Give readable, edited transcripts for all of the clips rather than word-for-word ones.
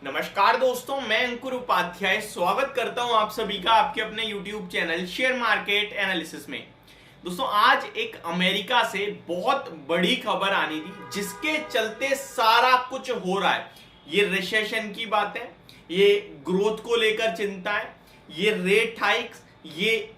नमस्कार दोस्तों, मैं अंकुर उपाध्याय स्वागत करता हूं आप सभी का आपके अपने YouTube channel share market analysis में। दोस्तों, आज एक अमेरिका से बहुत बड़ी खबर आनी थी जिसके चलते सारा कुछ हो रहा है। ये रिसेशन की बात है, ये ग्रोथ को लेकर चिंता है, ये रेट हाइक्स, ये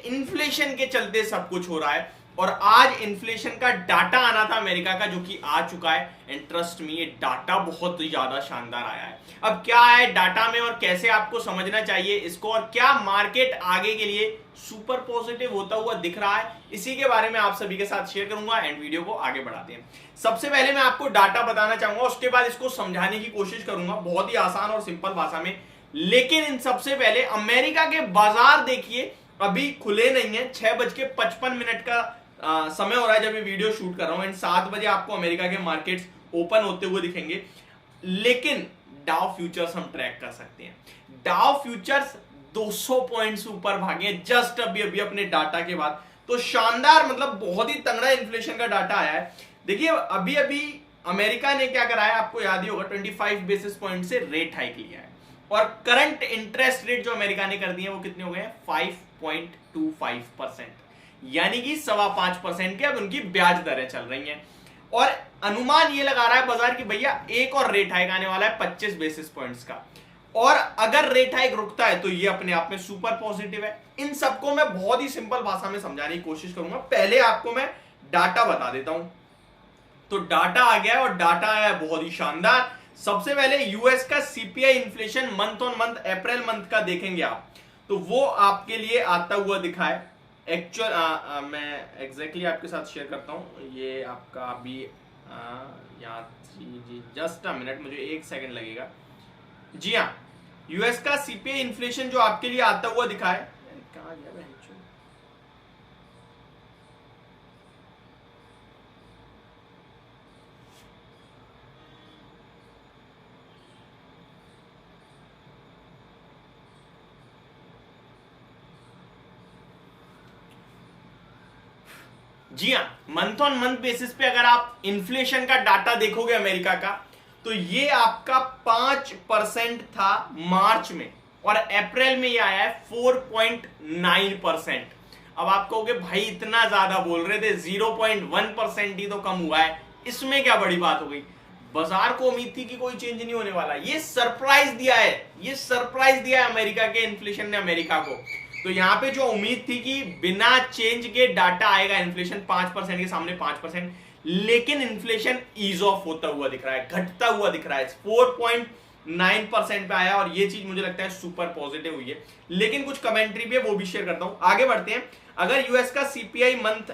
इन्फ्लेशन के चलते सब कुछ हो रहा है। और आज इन्फ्लेशन का डाटा आना था अमेरिका का, जो कि आ चुका है। एंड ट्रस्ट मी, ये डाटा बहुत ही ज्यादा शानदार आया है। अब क्या है डाटा में और कैसे आपको समझना चाहिए इसको, और क्या मार्केट आगे के लिए सुपर पॉजिटिव होता हुआ दिख रहा है, इसी के बारे में आप सभी के साथ शेयर करूंगा। एंड वीडियो को आगे बढ़ाते हैं। सबसे पहले मैं आपको डाटा बताना चाहूंगा, उसके बाद इसको समझाने की कोशिश करूंगा बहुत ही आसान और सिंपल भाषा में। लेकिन इन सबसे पहले अमेरिका के बाजार देखिए, अभी खुले नहीं है। 6:55 का समय हो रहा है जब ये वीडियो शूट कर रहा हूं। एंड 7 बजे आपको अमेरिका के मार्केट्स ओपन होते हुए दिखेंगे। लेकिन डाउ फ्यूचर्स हम ट्रैक कर सकते हैं। डाउ फ्यूचर्स 200 पॉइंट्स ऊपर भागे जस्ट अभी अपने डाटा के बाद। तो शानदार, मतलब बहुत ही तगड़ा इन्फ्लेशन का डाटा आया है। देखिए, अभी अमेरिका ने क्या करा है, आपको याद ही होगा, 25 बेसिस पॉइंट से रेट हाइक लिया है। और करंट इंटरेस्ट रेट जो अमेरिका ने कर दिए वो कितने हो गए, 5.25%, यानी कि 5.25% के अब उनकी ब्याज दरें चल रही हैं। और अनुमान ये लगा रहा है बाजार की भैया एक और रेट हाइक आने वाला है 25 बेसिस पॉइंट्स का। और अगर रेट हाइक रुकता है तो ये अपने आप में सुपर पॉजिटिव है। इन सबको मैं बहुत ही सिंपल भाषा में समझाने की कोशिश करूंगा। पहले आपको मैं डाटा बता देता हूं। तो डाटा आ गया है और डाटा आया है बहुत ही शानदार। सबसे पहले यूएस का CPI inflation month on month, April month का देखेंगे आप, तो वो आपके लिए आता हुआ दिखा है। एक्चुअल मैं एग्जैक्टली आपके साथ शेयर करता हूं। ये आपका अभी यहाँ जी जस्ट अ मिनट, मुझे 1 सेकंड लगेगा। जी हाँ, यूएस का सीपीआई इन्फ्लेशन जो आपके लिए आता हुआ दिखा है। कहाँ गया बहन? जी हाँ, मंथ ऑन मंथ बेसिस पे अगर आप इन्फ्लेशन का डाटा देखोगे अमेरिका का, तो ये आपका 5% था मार्च में, और अप्रैल में ये आया है 4.9%। अब आप कहोगे भाई इतना ज्यादा बोल रहे थे, 0.1% ही तो कम हुआ है, इसमें क्या बड़ी बात हो गई। बाजार को उम्मीद थी कि कोई चेंज नहीं होने वाला। ये सरप्राइज दिया है अमेरिका के इन्फ्लेशन ने अमेरिका को। तो यहां पे जो उम्मीद थी कि बिना चेंज के डाटा आएगा, इन्फ्लेशन 5% के सामने 5%, लेकिन इन्फ्लेशन ईज ऑफ होता हुआ दिख रहा है, घटता हुआ दिख रहा है। 4.9% पे आया और ये चीज मुझे लगता है सुपर पॉजिटिव हुई है। लेकिन कुछ कमेंट्री भी है, वो भी शेयर करता हूं। आगे बढ़ते हैं। अगर यूएस का सीपीआई मंथ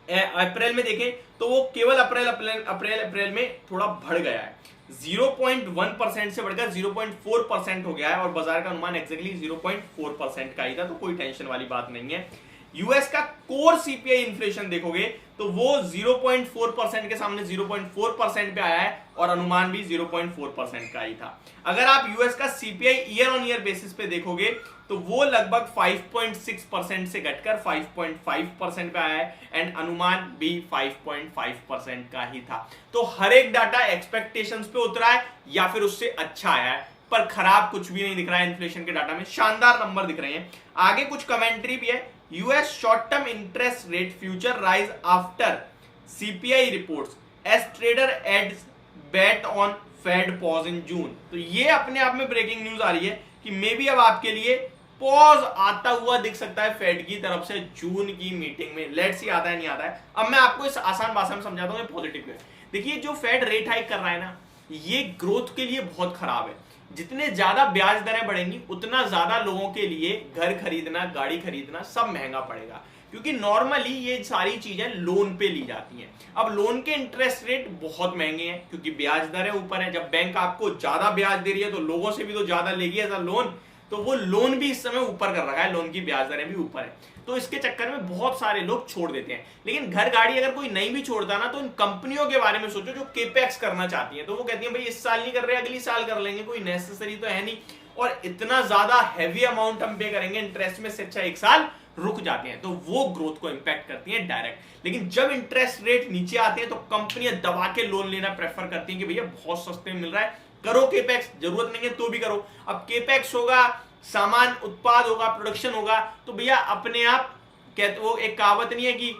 अप्रैल में देखें तो वो केवल अप्रैल में थोड़ा बढ़ गया है। 0.1% से बढ़कर 0.4% हो गया है, और बाजार का अनुमान एक्जैक्टली 0.4% का ही था, तो कोई टेंशन वाली बात नहीं है। यूएस का कोर सीपीआई इन्फ्लेशन देखोगे तो वो 0.4% के सामने 0.4% पे आया है, और अनुमान भी 0.4% का ही था। अगर आप यूएस का CPI year on year basis पे देखोगे तो वो लगभग 5.6% से घटकर 5.5% पे आया है, एंड अनुमान भी 5.5% का ही था। तो हर एक डाटा एक्सपेक्टेशंस पे उतरा है या फिर उससे अच्छा आया है, पर खराब कुछ भी नहीं दिख रहा है। इन्फ्लेशन के डाटा में शानदार नंबर दिख रहे हैं। आगे कुछ कमेंट्री भी है। US short term interest rate future rise after CPI reports as trader adds bet on Fed pause in June. तो ये अपने आप में ब्रेकिंग न्यूज आ रही है कि मे बी अब आपके लिए पॉज आता हुआ दिख सकता है फेड की तरफ से जून की मीटिंग में। लेट्स सी आता है नहीं आता है। अब मैं आपको इस आसान भाषा में समझाता हूँ पॉजिटिव। देखिए, जो फेड रेट हाइक कर रहा है ना, ये ग्रोथ के लिए बहुत खराब है। जितने ज्यादा ब्याज दरें बढ़ेंगी उतना ज्यादा लोगों के लिए घर खरीदना, गाड़ी खरीदना सब महंगा पड़ेगा, क्योंकि नॉर्मली ये सारी चीजें लोन पे ली जाती हैं। अब लोन के इंटरेस्ट रेट बहुत महंगे हैं क्योंकि ब्याज दरें ऊपर है। जब बैंक आपको ज्यादा ब्याज दे रही है तो लोगों से भी तो ज्यादा लेगी एज अ लोन, तो वो लोन भी इस समय ऊपर कर रखा है, लोन की ब्याज दरें भी ऊपर है। तो इसके चक्कर में बहुत सारे लोग छोड़ देते हैं। लेकिन घर गाड़ी अगर कोई नहीं भी छोड़ता ना, तो इन कंपनियों के बारे में सोचो जो केपेक्स करना चाहती है। तो वो कहती है भाई इस साल नहीं कर रहे, अगली साल कर लेंगे, कोई नेसेसरी तो है नहीं, और इतना ज्यादा हैवी अमाउंट हम पे करेंगे इंटरेस्ट में, से अच्छा 1 साल रुक जाते हैं, तो वो ग्रोथ को इंपैक्ट करती है डायरेक्ट। लेकिन जब इंटरेस्ट रेट नीचे आते हैं तो कंपनियां दबा के लोन लेना प्रेफर करती हैं कि भैया बहुत सस्ते में मिल रहा है, करो केपेक्स, जरूरत नहीं है तो भी करो। अब केपेक्स होगा, सामान उत्पाद होगा, प्रोडक्शन होगा, तो भैया अपने आप कहते, वो एक कहावत नहीं है कि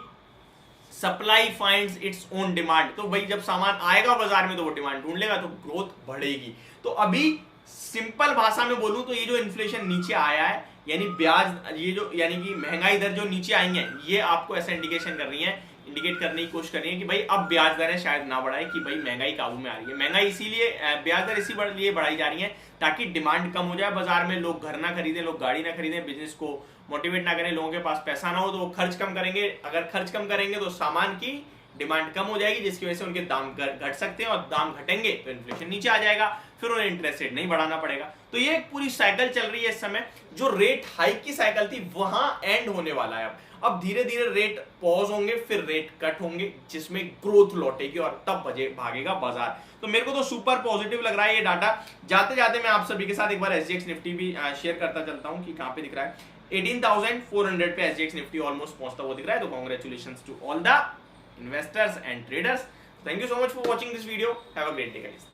supply finds its own demand, तो भाई जब सामान आएगा बाजार में तो वो डिमांड ढूंढ लेगा, तो ग्रोथ बढ़ेगी। तो अभी सिंपल भाषा में बोलूं तो ये जो इन्फ्लेशन नीचे आया है, यानी ब्याज, ये जो यानी कि महंगाई दर जो नीचे आई है, ये आपको ऐसा इंडिकेशन कर रही है, इंडिकेट करने की कोशिश कर रही है कि भाई अब ब्याज दरें शायद ना बढ़ाए, कि भाई महंगाई काबू में आ रही है। महंगाई इसीलिए, ब्याज दर इसीलिए बढ़ाई जा रही है ताकि डिमांड कम हो जाए बाजार में, लोग घर ना खरीदें, लोग गाड़ी ना खरीदें, बिजनेस को मोटिवेट ना करें, लोगों के पास पैसा ना हो तो वो खर्च कम करेंगे। अगर खर्च कम करेंगे तो सामान की डिमांड कम हो जाएगी, जिसकी वजह से उनके दाम घट सकते हैं, और दाम घटेंगे तो इन्फ्लेशन नीचे आ जाएगा, फिर उन्हें इंटरेस्ट रेट नहीं बढ़ाना पड़ेगा। तो ये एक पूरी साइकिल चल रही है इस समय। जो रेट हाइक की साइकिल थी वहां एंड होने वाला है। अब धीरे धीरे रेट पॉज होंगे, फिर रेट कट होंगे, जिसमें ग्रोथ लौटेगी और तब भागेगा बाजार। तो मेरे को तो सुपर पॉजिटिव लग रहा है ये डाटा। जाते जाते मैं आप सभी के साथ एक बार SGX निफ्टी भी शेयर करता चलता हूं कि कहां पे दिख रहा है। 18,400 पे SGX निफ्टी ऑलमोस्ट पहुंचता हुआ दिख रहा है। तो congratulations to all the investors and traders. Thank you so much for watching this video. Have a great day, guys.